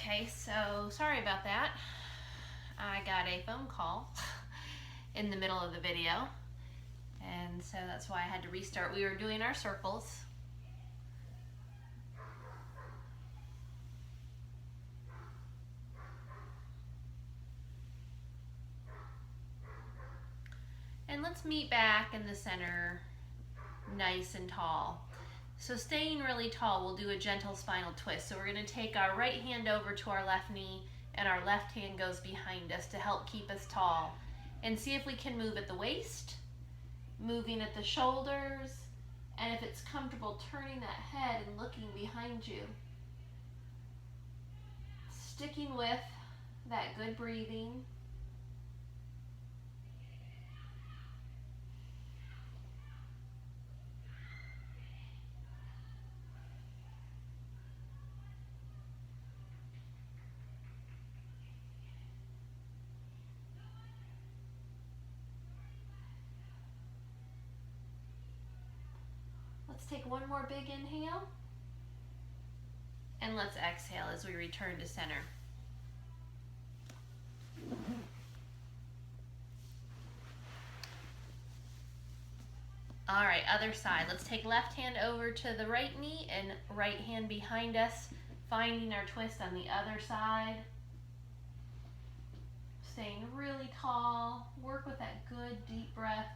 Okay, so sorry about that. I got a phone call in the middle of the video, and so that's why I had to restart. We were doing our circles. And let's meet back in the center, nice and tall. So staying really tall, we'll do a gentle spinal twist. So we're going to take our right hand over to our left knee, and our left hand goes behind us to help keep us tall. And see if we can move at the waist, moving at the shoulders, and if it's comfortable, turning that head and looking behind you. Sticking with that good breathing. Let's take one more big inhale. And let's exhale as we return to center. All right, other side. Let's take left hand over to the right knee and right hand behind us, finding our twist on the other side. Staying really tall. Work with that good deep breath.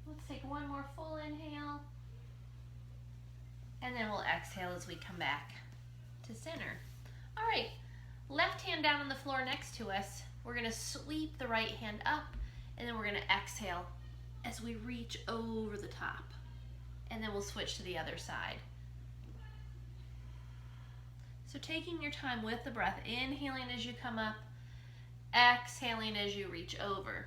Let's take one more full inhale. And then we'll exhale as we come back to center. All right, left hand down on the floor next to us. We're gonna sweep the right hand up, and then we're gonna exhale as we reach over the top. And then we'll switch to the other side. So taking your time with the breath, inhaling as you come up, exhaling as you reach over.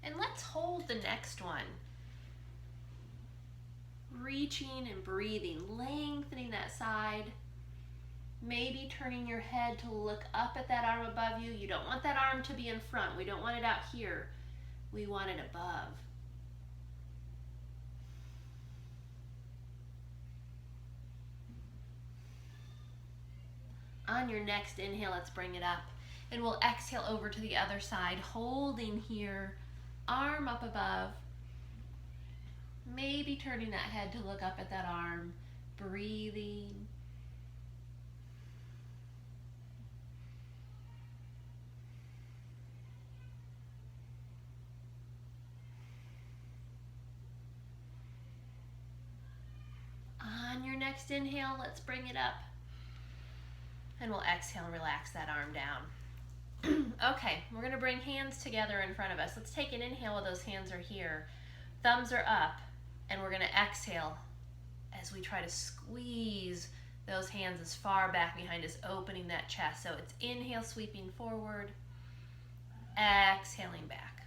And let's hold the next one. Reaching and breathing, lengthening that side. Maybe turning your head to look up at that arm above you. You don't want that arm to be in front. We don't want it out here. We want it above. On your next inhale, let's bring it up. And we'll exhale over to the other side, holding here, arm up above. Maybe turning that head to look up at that arm, breathing. On your next inhale, let's bring it up. And we'll exhale and relax that arm down. Okay, we're gonna bring hands together in front of us. Let's take an inhale while those hands are here. Thumbs are up, and we're gonna exhale as we try to squeeze those hands as far back behind us, opening that chest. So it's inhale, sweeping forward, exhaling back.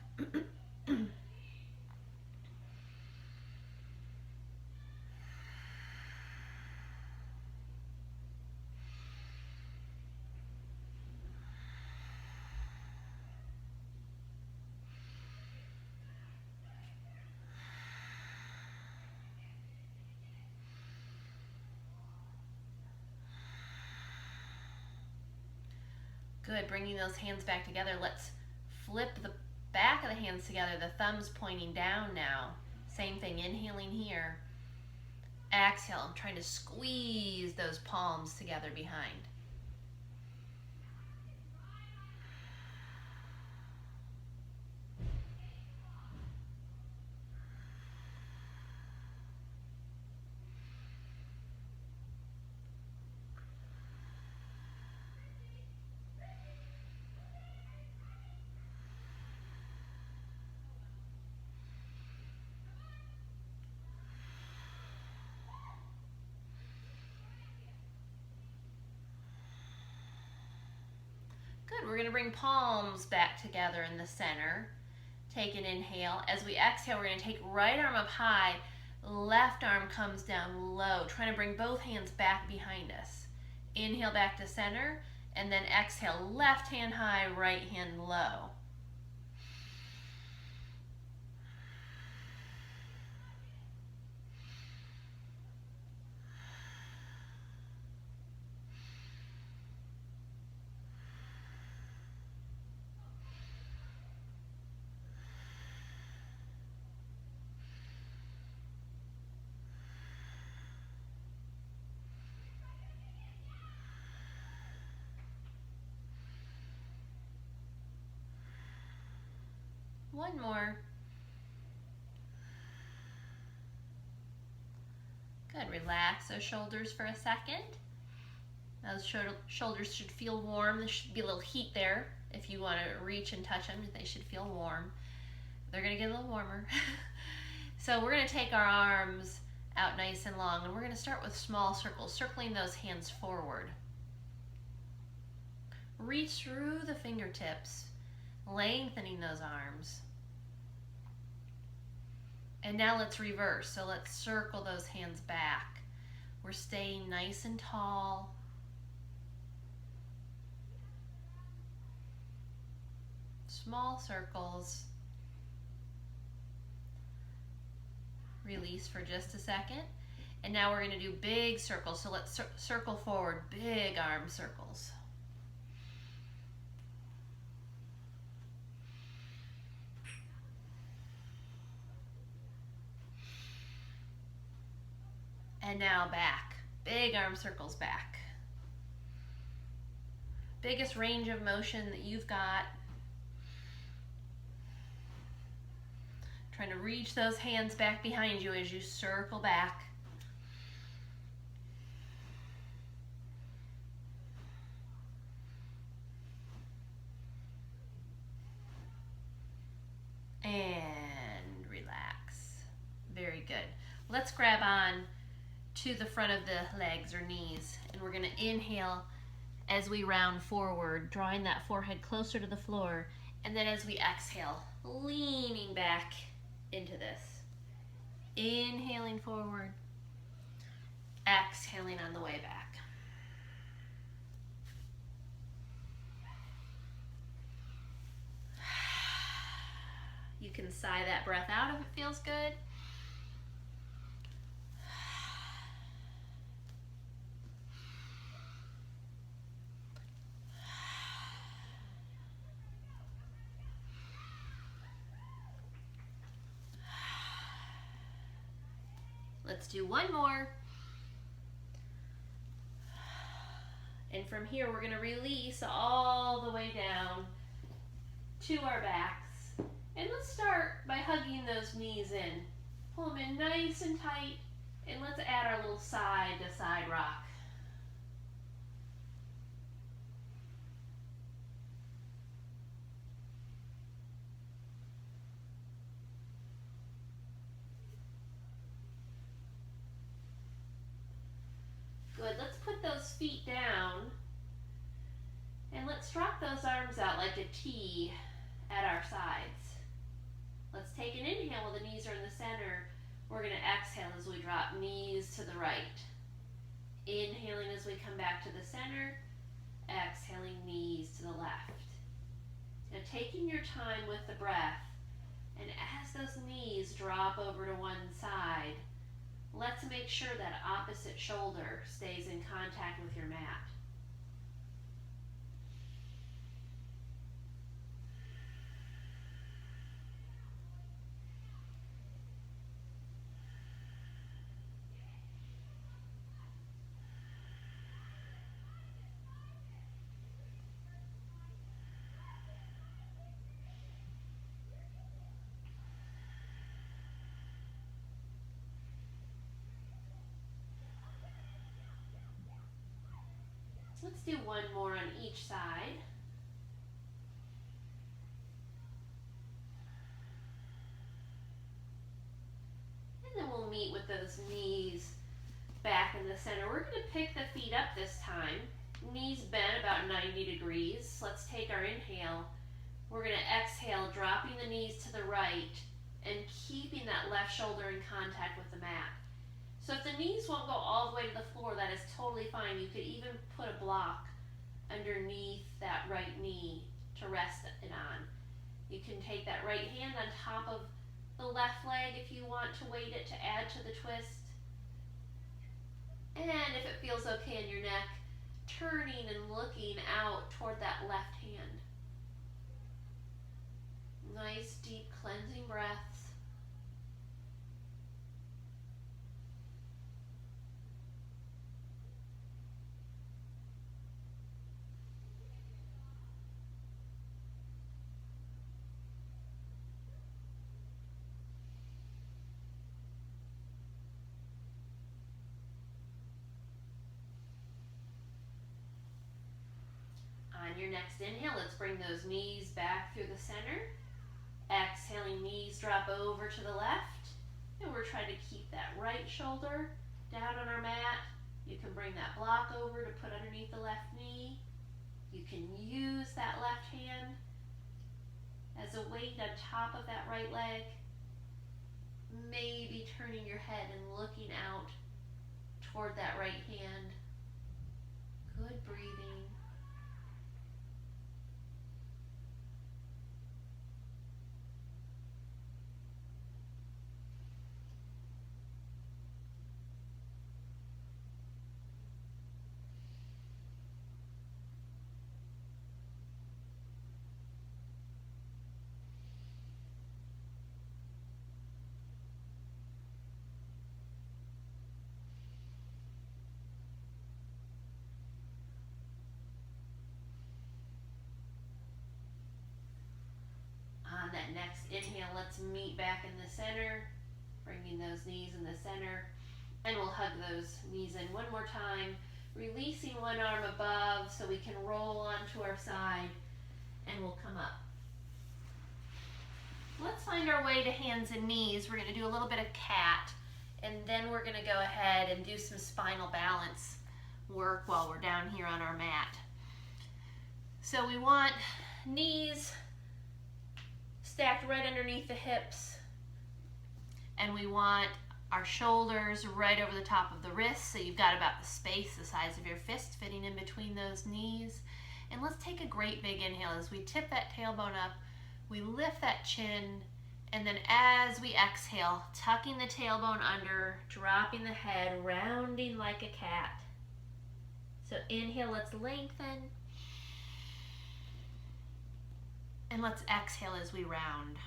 Good, bringing those hands back together. Let's flip the back of the hands together, the thumbs pointing down now. Same thing, inhaling here. Exhale, I'm trying to squeeze those palms together behind. Good, we're gonna bring palms back together in the center. Take an inhale. As we exhale, we're gonna take right arm up high, left arm comes down low, trying to bring both hands back behind us. Inhale back to center, and then exhale, left hand high, right hand low. One more. Good, relax those shoulders for a second. Those shoulders should feel warm. There should be a little heat there. If you want to reach and touch them, they should feel warm. They're gonna get a little warmer. So we're gonna take our arms out nice and long, and we're gonna start with small circles, circling those hands forward. Reach through the fingertips, lengthening those arms. And now let's reverse. So let's circle those hands back. We're staying nice and tall. Small circles. Release for just a second. And now we're going to do big circles. So let's circle forward, big arm circles. And now back, big arm circles back. Biggest range of motion that you've got. Trying to reach those hands back behind you as you circle back. And relax. Very good. Let's grab on to the front of the legs or knees, and we're going to inhale as we round forward, drawing that forehead closer to the floor, and then as we exhale, leaning back into this. Inhaling forward, exhaling on the way back. You can sigh that breath out if it feels good. Let's do one more. And from here, we're going to release all the way down to our backs. And let's start by hugging those knees in. Pull them in nice and tight. And let's add our little side to side rock. Good, let's put those feet down and let's drop those arms out like a T at our sides. Let's take an inhale while the knees are in the center. We're going to exhale as we drop knees to the right. Inhaling as we come back to the center, exhaling knees to the left. Now taking your time with the breath, and as those knees drop over to one side, let's make sure that opposite shoulder stays in contact with your mat. Let's do one more on each side. And then we'll meet with those knees back in the center. We're going to pick the feet up this time. Knees bent about 90 degrees. Let's take our inhale. We're going to exhale, dropping the knees to the right and keeping that left shoulder in contact with the mat. So if the knees won't go all the way to the floor, that is totally fine. You could even put a block underneath that right knee to rest it on. You can take that right hand on top of the left leg if you want to weight it to add to the twist. And if it feels okay in your neck, turning and looking out toward that left hand. Nice deep cleansing breaths. On your next inhale, let's bring those knees back through the center. Exhaling, knees drop over to the left. And we're trying to keep that right shoulder down on our mat. You can bring that block over to put underneath the left knee. You can use that left hand as a weight on top of that right leg. Maybe turning your head and looking out toward that right hand. Good breathing. On that next inhale, let's meet back in the center, bringing those knees in the center, and we'll hug those knees in one more time, releasing one arm above so we can roll onto our side, and we'll come up. Let's find our way to hands and knees. We're going to do a little bit of cat, and then we're going to go ahead and do some spinal balance work while we're down here on our mat. So we want knees stacked right underneath the hips, and we want our shoulders right over the top of the wrists, so you've got about the space the size of your fist fitting in between those knees. And let's take a great big inhale as we tip that tailbone up, we lift that chin, and then as we exhale, tucking the tailbone under, dropping the head, rounding like a cat. So inhale, let's lengthen. And let's exhale as we round.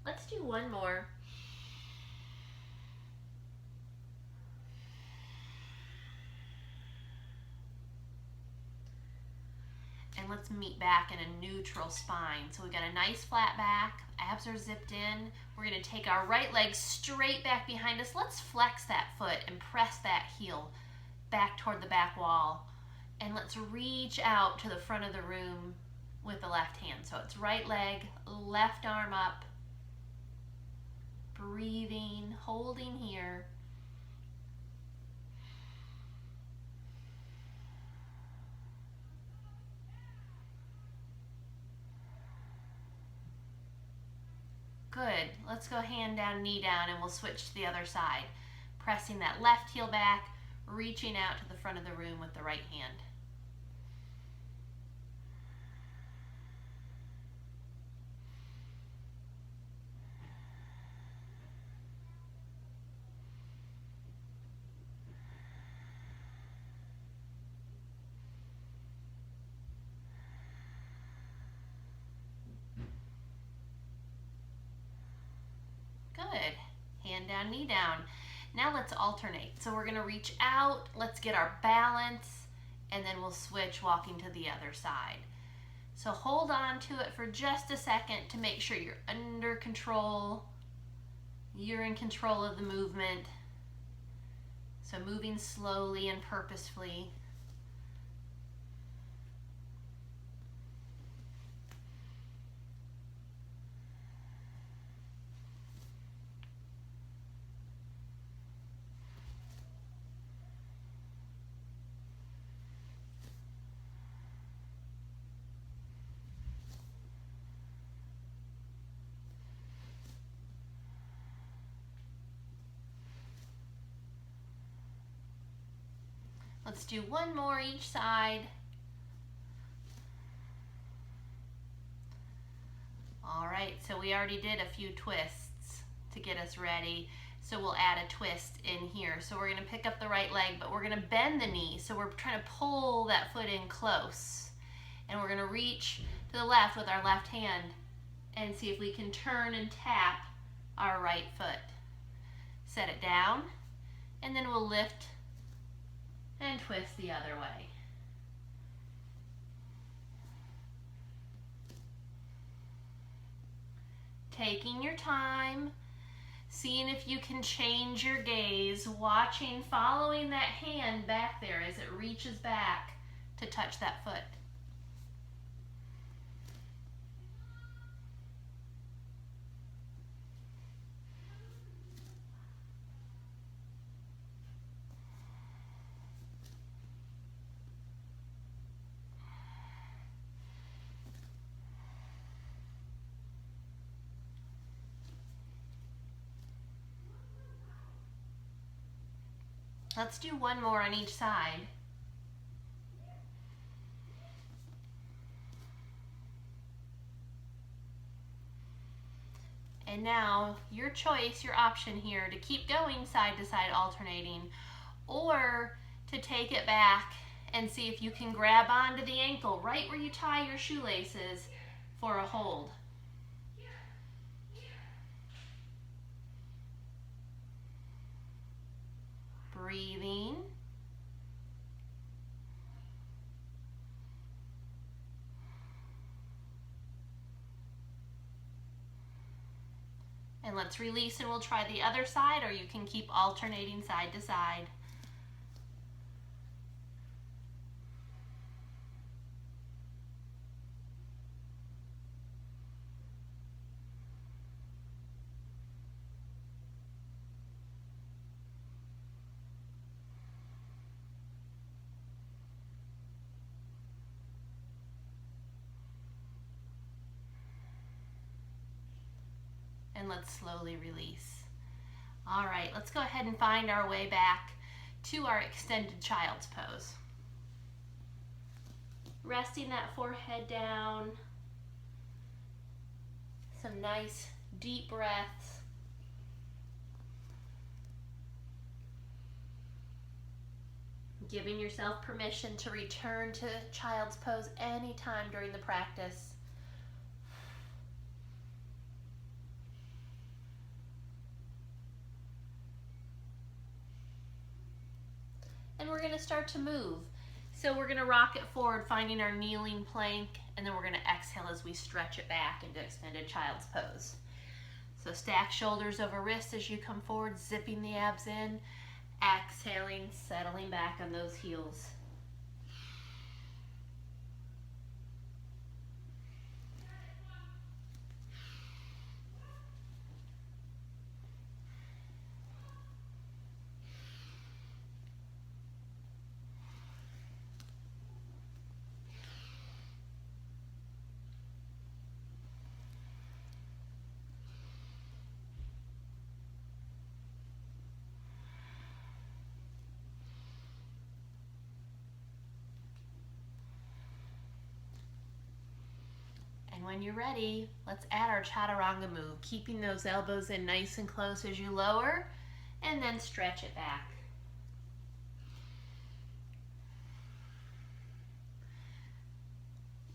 Let's do one more. And let's meet back in a neutral spine. So we've got a nice flat back, abs are zipped in. We're gonna take our right leg straight back behind us. Let's flex that foot and press that heel back toward the back wall. And let's reach out to the front of the room with the left hand. So it's right leg, left arm up, breathing, holding here. Good. Let's go hand down, knee down, and we'll switch to the other side. Pressing that left heel back, reaching out to the front of the room with the right hand. hand down, knee down. Now let's alternate. So we're gonna reach out, let's get our balance, and then we'll switch walking to the other side. So hold on to it for just a second to make sure you're under control. You're in control of the movement. So moving slowly and purposefully. Let's do one more each side. All right, so we already did a few twists to get us ready. So we'll add a twist in here. So we're gonna pick up the right leg, but we're gonna bend the knee. So we're trying to pull that foot in close. And we're gonna reach to the left with our left hand and see if we can turn and tap our right foot. Set it down, and then we'll lift and twist the other way. Taking your time, seeing if you can change your gaze, watching, following that hand back there as it reaches back to touch that foot. Let's do one more on each side. And now your choice, your option here to keep going side to side alternating, or to take it back and see if you can grab onto the ankle right where you tie your shoelaces for a hold. Breathing. And let's release and we'll try the other side, or you can keep alternating side to side. And let's slowly release. All right, let's go ahead and find our way back to our extended child's pose. Resting that forehead down. Some nice deep breaths. Giving yourself permission to return to child's pose anytime during the practice. And we're going to start to move. So we're going to rock it forward, finding our kneeling plank, and then we're going to exhale as we stretch it back into extended child's pose. So stack shoulders over wrists as you come forward, zipping the abs in, exhaling, settling back on those heels. And when you're ready, let's add our chaturanga move, keeping those elbows in nice and close as you lower, and then stretch it back.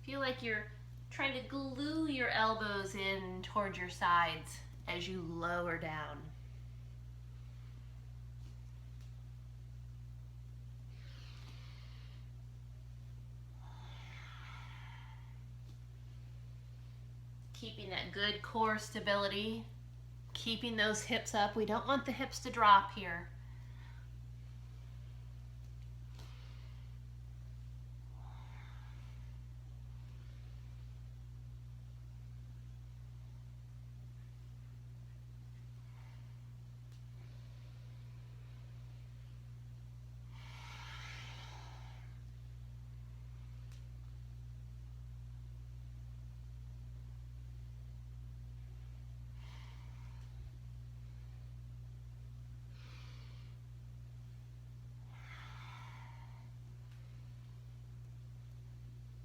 Feel like you're trying to glue your elbows in towards your sides as you lower down. keeping that good core stability, keeping those hips up. We don't want the hips to drop here.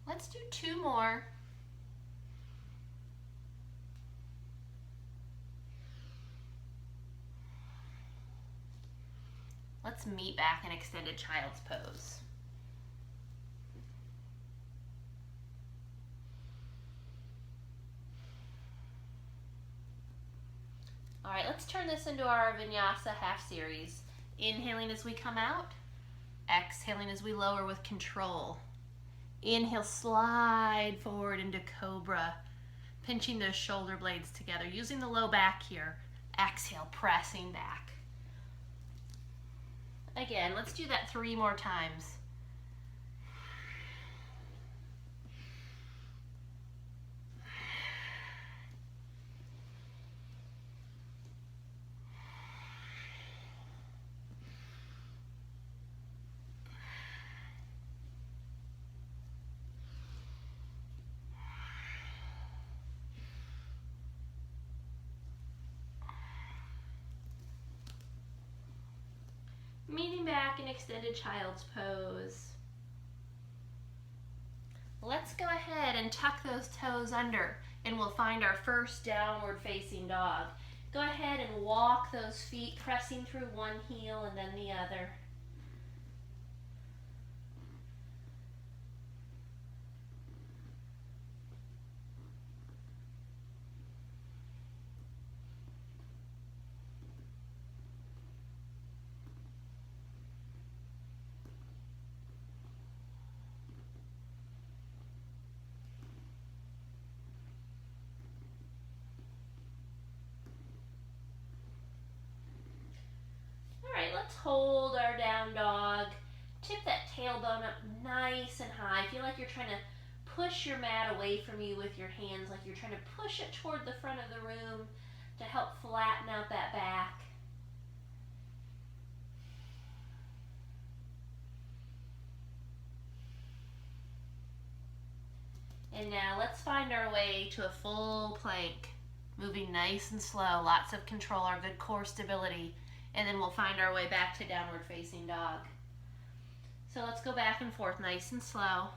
Let's do 2 more. Let's meet back in extended child's pose. All right, let's turn this into our vinyasa half series. Inhaling as we come out, exhaling as we lower with control. Inhale, slide forward into cobra, pinching those shoulder blades together, using the low back here. Exhale, pressing back. Again, let's do that 3 more times. Meeting back in extended child's pose. Let's go ahead and tuck those toes under and we'll find our first downward facing dog. Go ahead and walk those feet, pressing through one heel and then the other. Let's hold our down dog. Tip that tailbone up nice and high. Feel like you're trying to push your mat away from you with your hands, like you're trying to push it toward the front of the room to help flatten out that back. And now let's find our way to a full plank. Moving nice and slow, lots of control, our good core stability. And then we'll find our way back to downward facing dog. So let's go back and forth nice and slow.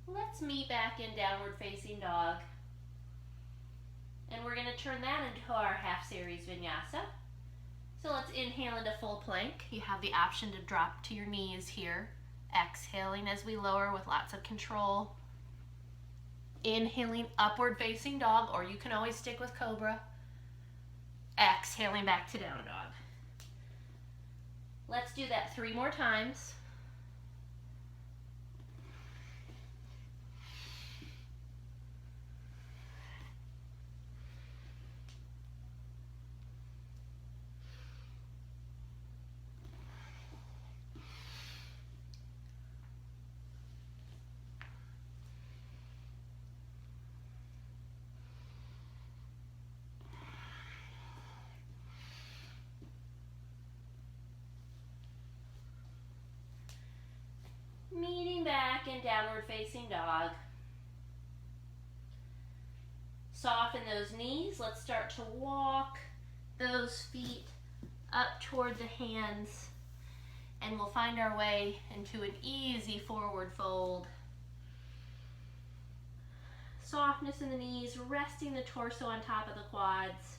Let's meet back in downward facing dog. And we're going to turn that into our half series vinyasa. So let's inhale into full plank. You have the option to drop to your knees here. Exhaling as we lower with lots of control. Inhaling upward facing dog, or you can always stick with cobra. Exhaling back to down dog. Let's do that 3 more times. Meeting back in downward facing dog. Soften those knees. Let's start to walk those feet up toward the hands, and we'll find our way into an easy forward fold. Softness in the knees, resting the torso on top of the quads.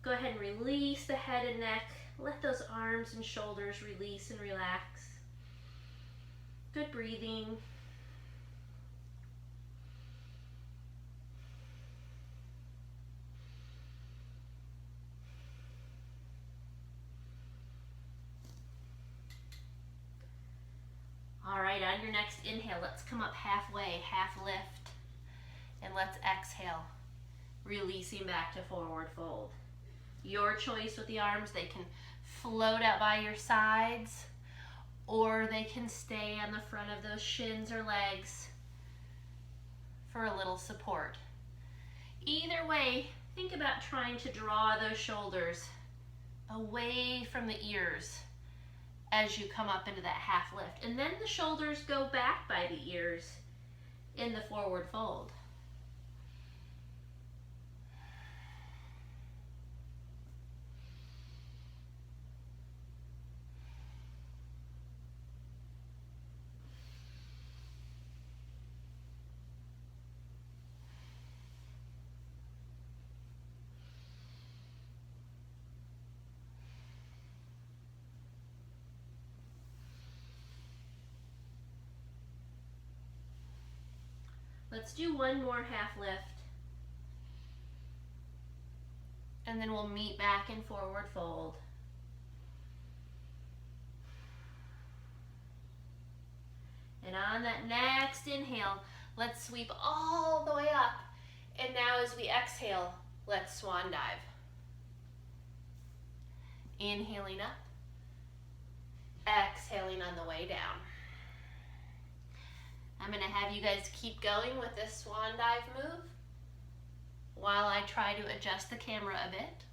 Go ahead and release the head and neck. Let those arms and shoulders release and relax. Good breathing. All right, on your next inhale, let's come up halfway, half lift. And let's exhale, releasing back to forward fold. Your choice with the arms. They can float out by your sides, or they can stay on the front of those shins or legs for a little support. Either way, think about trying to draw those shoulders away from the ears as you come up into that half lift. And then the shoulders go back by the ears in the forward fold. Let's do one more half lift. And then we'll meet back in forward fold. And on that next inhale, let's sweep all the way up. And now as we exhale, let's swan dive. Inhaling up, exhaling on the way down. I'm going to have you guys keep going with this swan dive move while I try to adjust the camera a bit.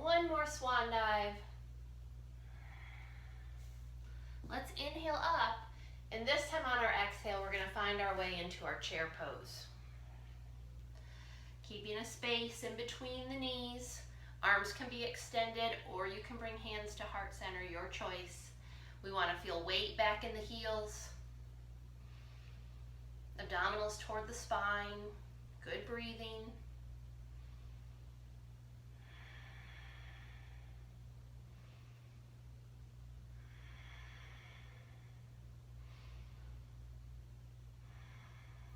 One more swan dive. Let's inhale up, and this time on our exhale, we're going to find our way into our chair pose. Keeping a space in between the knees. Arms can be extended, or you can bring hands to heart center, your choice. We want to feel weight back in the heels. Abdominals toward the spine. Good breathing.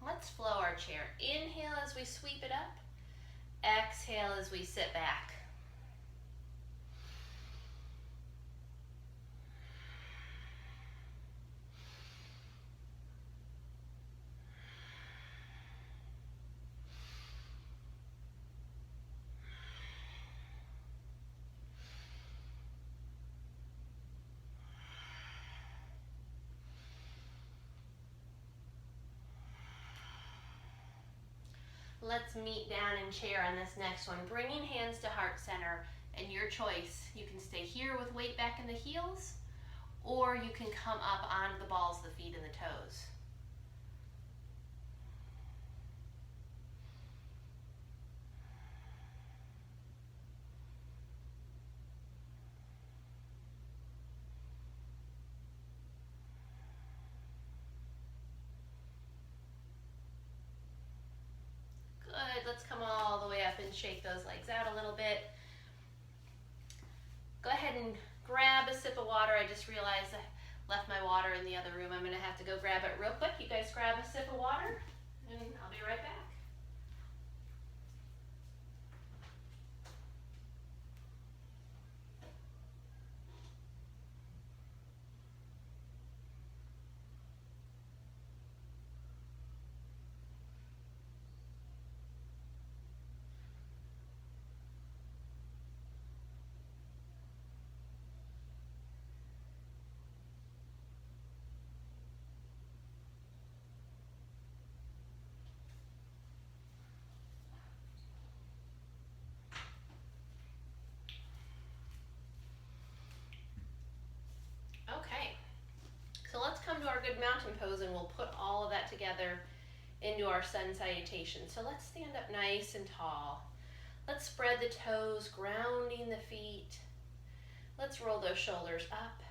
Let's flow our chair. Inhale as we sweep it up. Exhale as we sit back. Let's meet down in chair on this next one. Bringing hands to heart center, and your choice. You can stay here with weight back in the heels, or you can come up onto the balls of the feet and the toes. Let's come all the way up and shake those legs out a little bit. Go ahead and grab a sip of water. I just realized I left my water in the other room. I'm going to have to go grab it real quick. You guys grab a sip of water, and I'll be right back. good mountain pose, and we'll put all of that together into our sun salutation. So let's stand up nice and tall. Let's spread the toes, grounding the feet. Let's roll those shoulders up,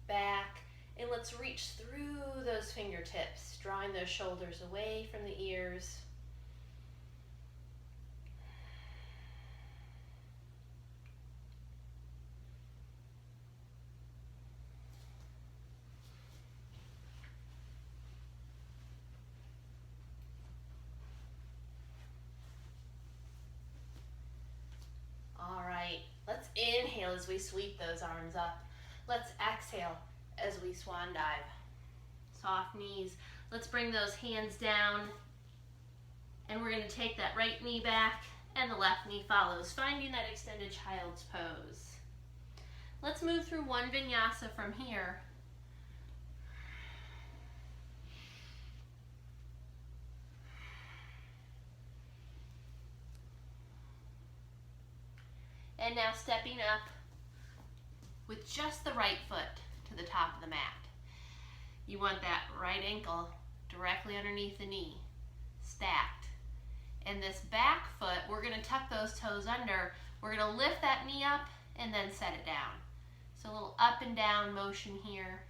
back, and let's reach through those fingertips, drawing those shoulders away from the ears. All right, let's inhale as we sweep those arms up. Let's exhale as we swan dive. Soft knees. Let's bring those hands down, and we're going to take that right knee back and the left knee follows, finding that extended child's pose. Let's move through one vinyasa from here. And now stepping up with just the right foot to the top of the mat. You want that right ankle directly underneath the knee, stacked. And this back foot, we're going to tuck those toes under. We're going to lift that knee up and then set it down. So a little up and down motion here.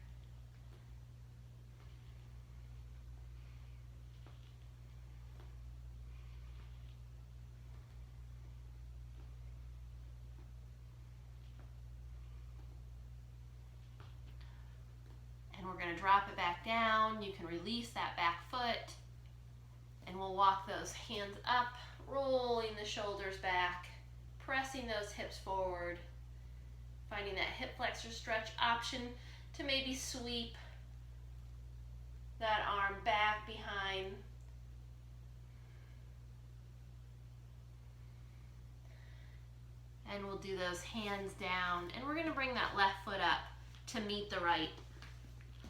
We're going to drop it back down. You can release that back foot, and we'll walk those hands up, rolling the shoulders back, pressing those hips forward, finding that hip flexor stretch option to maybe sweep that arm back behind. And we'll do those hands down, and we're going to bring that left foot up to meet the right.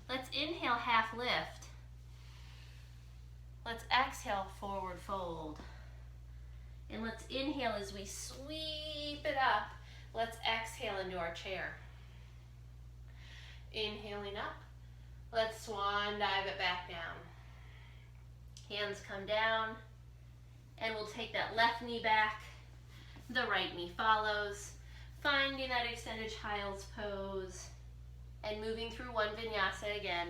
Let's inhale, half lift. Let's exhale, forward fold. And let's inhale as we sweep it up. Let's exhale into our chair. Inhaling up. Let's swan dive it back down. Hands come down. And we'll take that left knee back. The right knee follows. Finding that extended child's pose. And moving through one vinyasa again.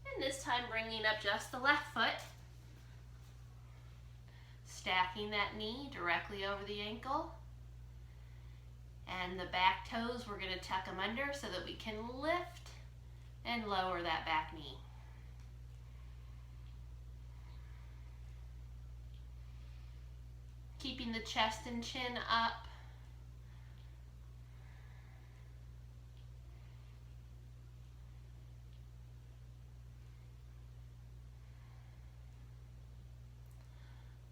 And this time bringing up just the left foot. Stacking that knee directly over the ankle. And the back toes, we're going to tuck them under so that we can lift and lower that back knee. Keeping the chest and chin up.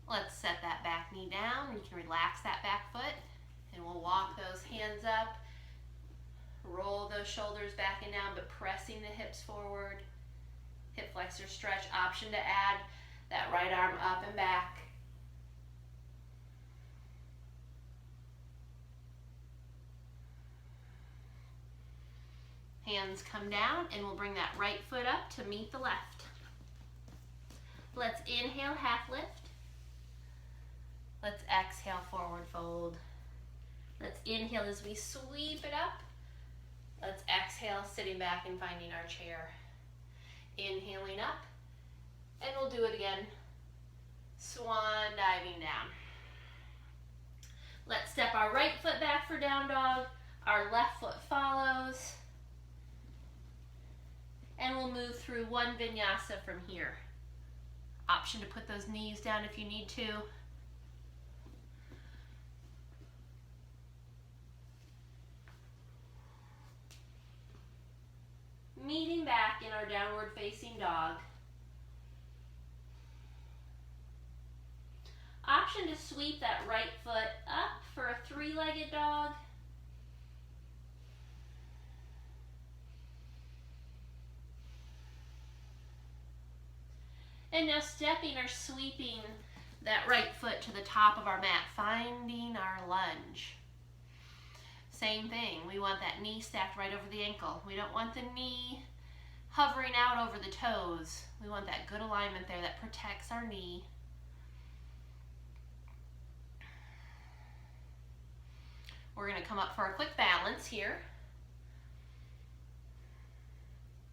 Let's set that back knee down. You can relax that back foot, and we'll walk those hands up. Roll those shoulders back and down, but pressing the hips forward. Hip flexor stretch option to add that right arm up and back. Hands come down, and we'll bring that right foot up to meet the left. Let's inhale, half lift. Let's exhale, forward fold. Let's inhale as we sweep it up. Let's exhale, sitting back and finding our chair. Inhaling up, and we'll do it again. Swan diving down. Let's step our right foot back for down dog. Our left foot follows. And we'll move through one vinyasa from here. Option to put those knees down if you need to. Meeting back in our downward facing dog. Option to sweep that right foot up for a three-legged dog. And now stepping or sweeping that right foot to the top of our mat, finding our lunge. Same thing, we want that knee stacked right over the ankle. We don't want the knee hovering out over the toes. We want that good alignment there that protects our knee. We're going to come up for a quick balance here.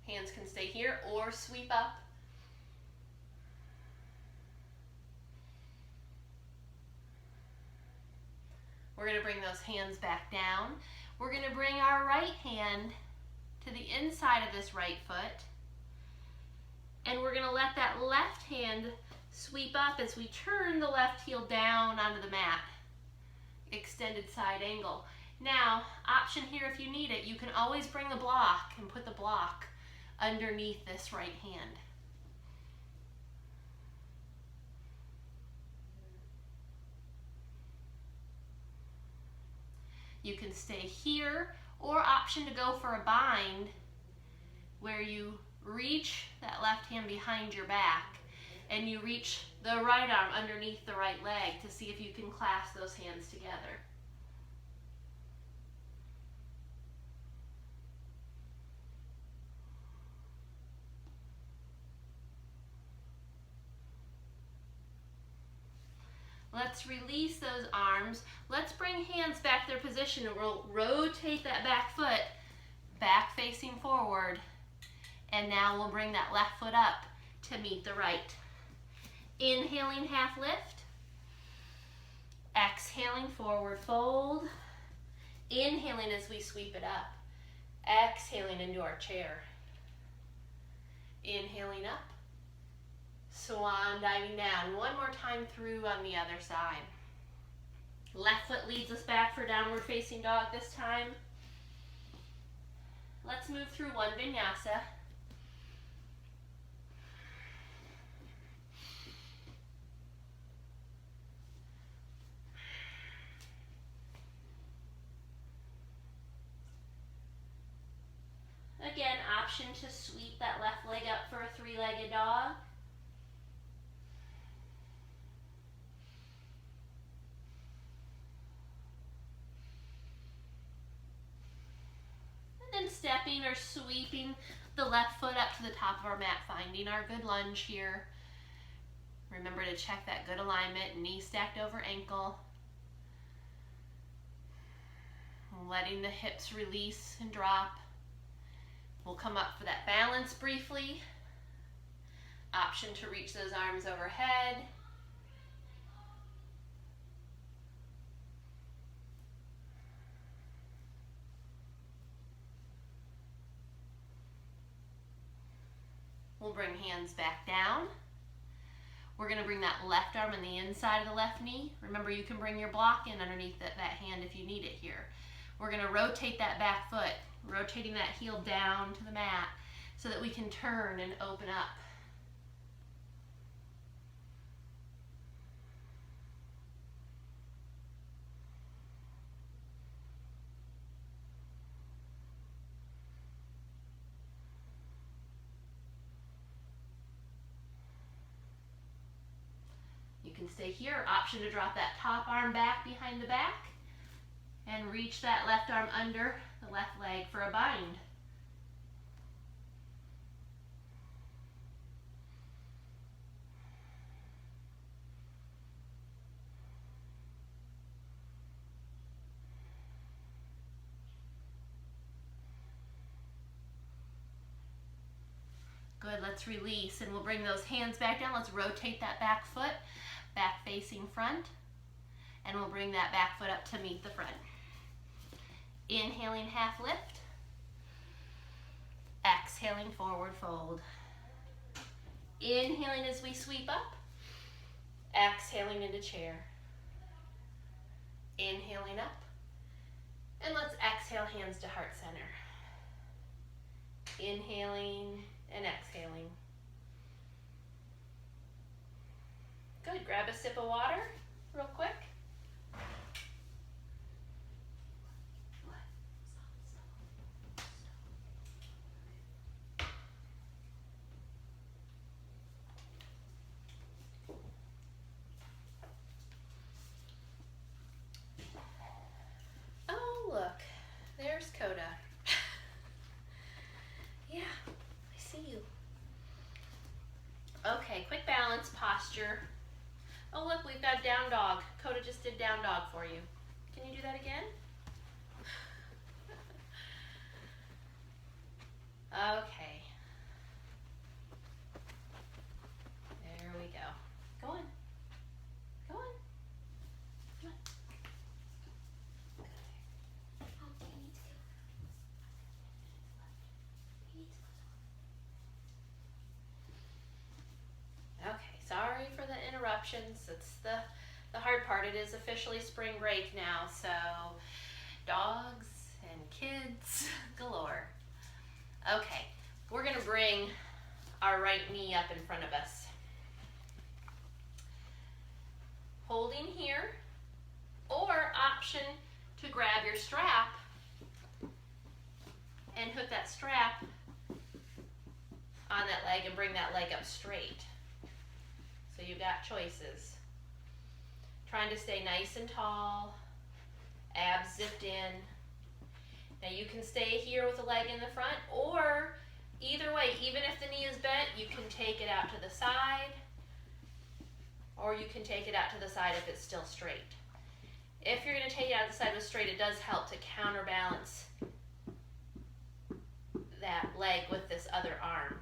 Hands can stay here or sweep up. We're going to bring those hands back down. We're going to bring our right hand to the inside of this right foot. And we're going to let that left hand sweep up as we turn the left heel down onto the mat. Extended side angle. Now, option here if you need it, you can always bring the block and put the block underneath this right hand. You can stay here, or option to go for a bind where you reach that left hand behind your back and you reach the right arm underneath the right leg to see if you can clasp those hands together. Let's release those arms. Let's bring hands back to their position and we'll rotate that back foot back facing forward. And now we'll bring that left foot up to meet the right. Inhaling, half lift. Exhaling, forward fold. Inhaling as we sweep it up. Exhaling into our chair. Inhaling up. Swan diving down. One more time through on the other side. Left foot leads us back for downward facing dog this time. Let's move through one vinyasa. Again, option to sweep that left leg up for a three-legged dog. And then stepping or sweeping the left foot up to the top of our mat, finding our good lunge here. Remember to check that good alignment, knee stacked over ankle. Letting the hips release and drop. We'll come up for that balance briefly. Option to reach those arms overhead. We'll bring hands back down. We're going to bring that left arm on the inside of the left knee. Remember, you can bring your block in underneath that hand if you need it here. We're going to rotate that back foot, rotating that heel down to the mat so that we can turn and open up. You can stay here, option to drop that top arm back behind the back and reach that left arm under the left leg for a bind. Good, let's release and we'll bring those hands back down. Let's rotate that back foot, back facing front, and we'll bring that back foot up to meet the front. Inhaling, half lift. Exhaling, forward fold. Inhaling as we sweep up. Exhaling into chair. Inhaling up. And let's exhale, hands to heart center. Inhaling and exhaling. Good, grab a sip of water real quick. posture. Oh look, we've got down dog. Coda just did down dog for you. Can you do that again? Okay. There we go. Go on. Go on. Come on. Okay, sorry for the interruptions. It's the hard part. It is officially spring break now, so dogs and kids galore. Okay, we're gonna bring our right knee up in front of us. Holding here, or option to grab your strap and hook that strap on that leg and bring that leg up straight. So you've got choices. Trying to stay nice and tall, abs zipped in. Now you can stay here with the leg in the front, or either way, even if the knee is bent, you can take it out to the side, or you can take it out to the side if it's still straight. If you're going to take it out to the side with straight, it does help to counterbalance that leg with this other arm.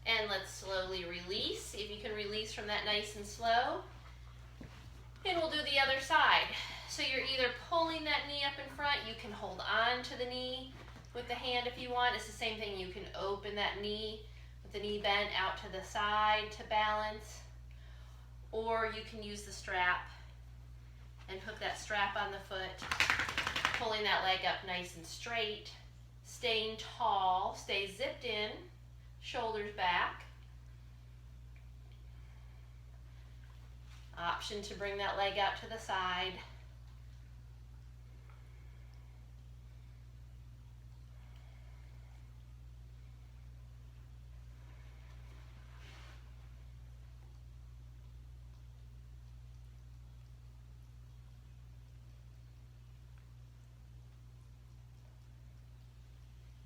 And let's slowly release. See if you can release from that nice and slow. And we'll do the other side. So you're either pulling that knee up in front, you can hold on to the knee with the hand if you want. It's the same thing, you can open that knee with the knee bent out to the side to balance. Or you can use the strap and hook that strap on the foot, pulling that leg up nice and straight, staying tall, stay zipped in, shoulders back. Option to bring that leg out to the side.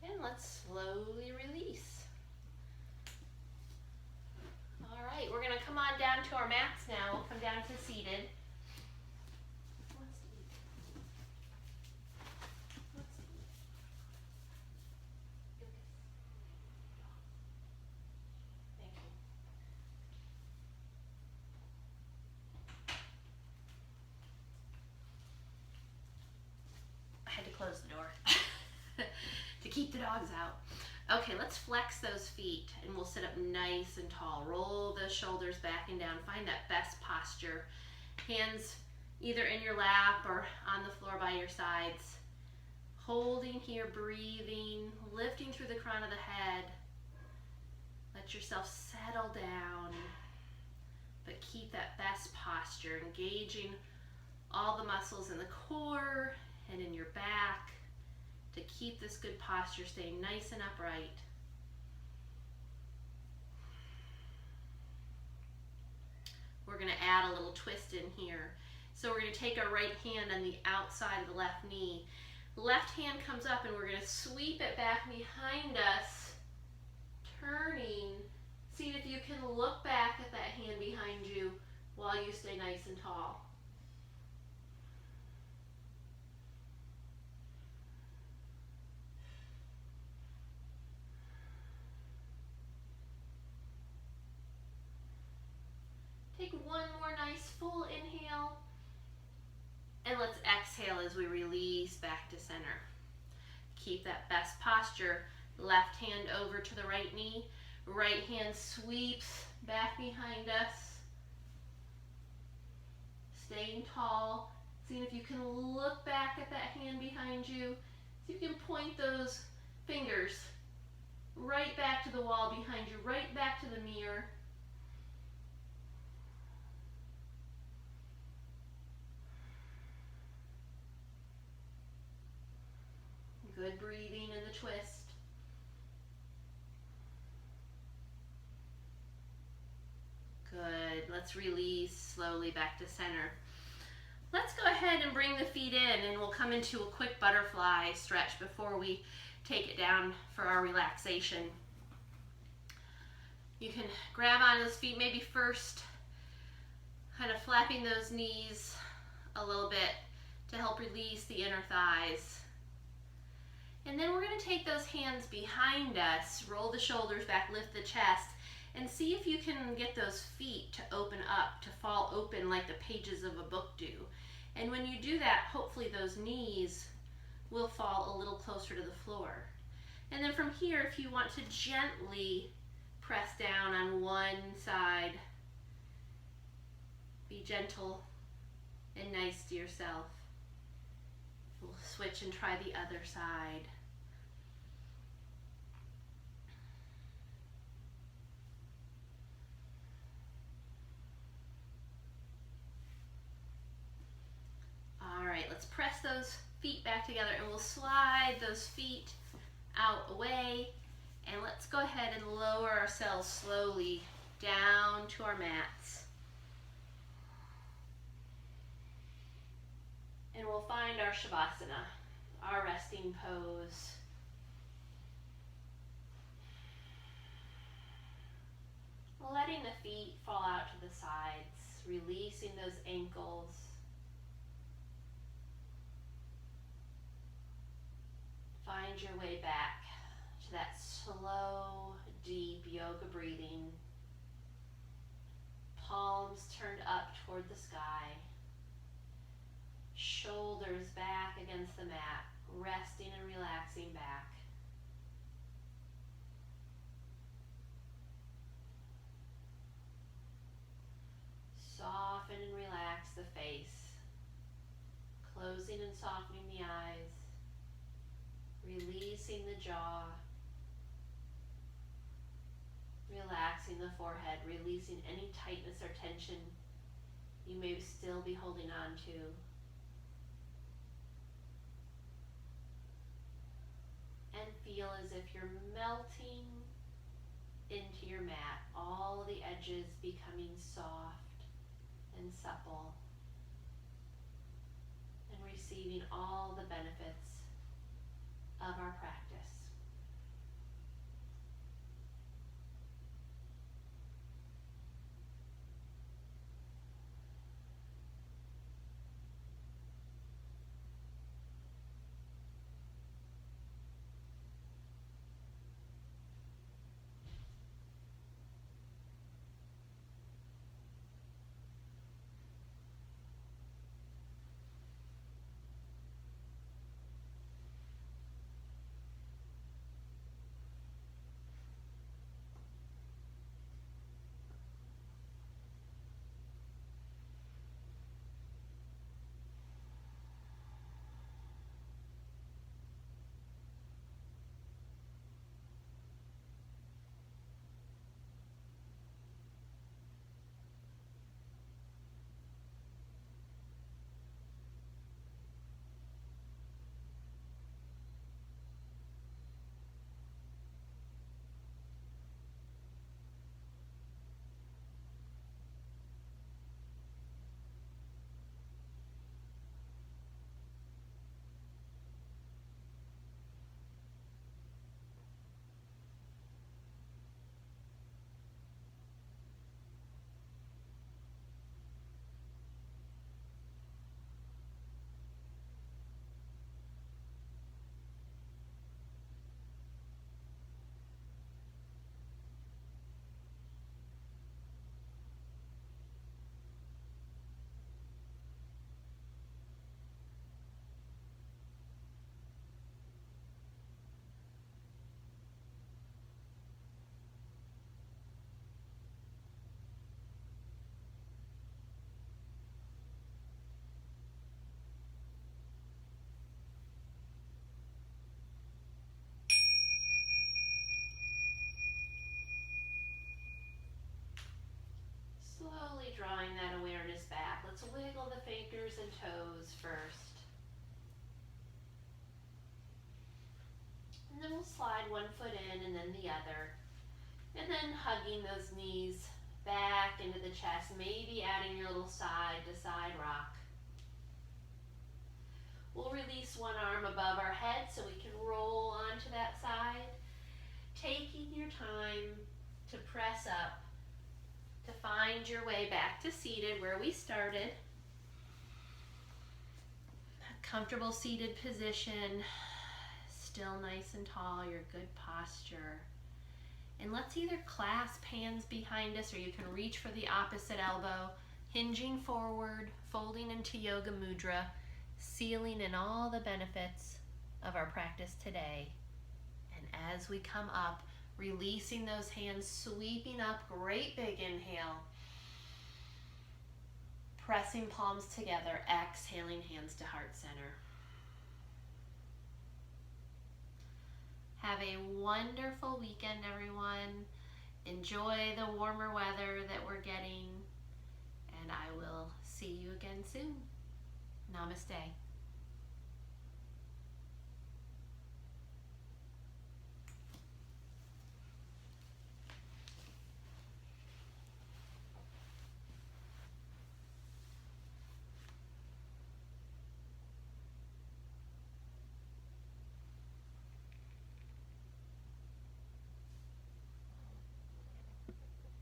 And let's slowly release. All right, we're going to come on down to our mats now. We'll come down to seated. Thank you. I had to close the door to keep the dogs out. Okay, let's flex those feet and we'll sit up nice and tall. Roll the shoulders back and down. Find that best posture. Hands either in your lap or on the floor by your sides. Holding here, breathing, lifting through the crown of the head. Let yourself settle down, but keep that best posture, engaging all the muscles in the core and in your back to keep this good posture, staying nice and upright. We're going to add a little twist in here. So we're going to take our right hand on the outside of the left knee. Left hand comes up and we're going to sweep it back behind us, turning. See if you can look back at that hand behind you while you stay nice and tall. Take one more nice full inhale, and let's exhale as we release back to center. Keep that best posture. Left hand over to the right knee. Right hand sweeps back behind us. Staying tall. Seeing if you can look back at that hand behind you. See if you can point those fingers right back to the wall behind you, right back to the mirror. Good breathing in the twist. Good. Let's release slowly back to center. Let's go ahead and bring the feet in, and we'll come into a quick butterfly stretch before we take it down for our relaxation. You can grab on those feet, maybe first kind of flapping those knees a little bit to help release the inner thighs. And then we're going to take those hands behind us, roll the shoulders back, lift the chest, and see if you can get those feet to open up, to fall open like the pages of a book do. And when you do that, hopefully those knees will fall a little closer to the floor. And then from here, if you want to gently press down on one side, be gentle and nice to yourself. We'll switch and try the other side. All right, let's press those feet back together, and we'll slide those feet out away. And let's go ahead and lower ourselves slowly down to our mats. And we'll find our Shavasana, our resting pose. Letting the feet fall out to the sides, releasing those ankles. Find your way back to that slow, deep yoga breathing. Palms turned up toward the sky. Shoulders back against the mat, resting and relaxing back. Soften and relax the face, closing and softening the eyes, releasing the jaw, relaxing the forehead, releasing any tightness or tension you may still be holding on to. And feel as if you're melting into your mat, all of the edges becoming soft and supple, and receiving all the benefits of our practice. Slowly drawing that awareness back. Let's wiggle the fingers and toes first. And then we'll slide one foot in and then the other. And then hugging those knees back into the chest, maybe adding your little side to side rock. We'll release one arm above our head so we can roll onto that side. Taking your time to press up, to find your way back to seated where we started. A comfortable seated position, still nice and tall, your good posture. And let's either clasp hands behind us or you can reach for the opposite elbow, hinging forward, folding into Yoga Mudra, sealing in all the benefits of our practice today. And as we come up, releasing those hands, sweeping up, great big inhale. Pressing palms together, exhaling hands to heart center. Have a wonderful weekend, everyone. Enjoy the warmer weather that we're getting, and I will see you again soon. Namaste.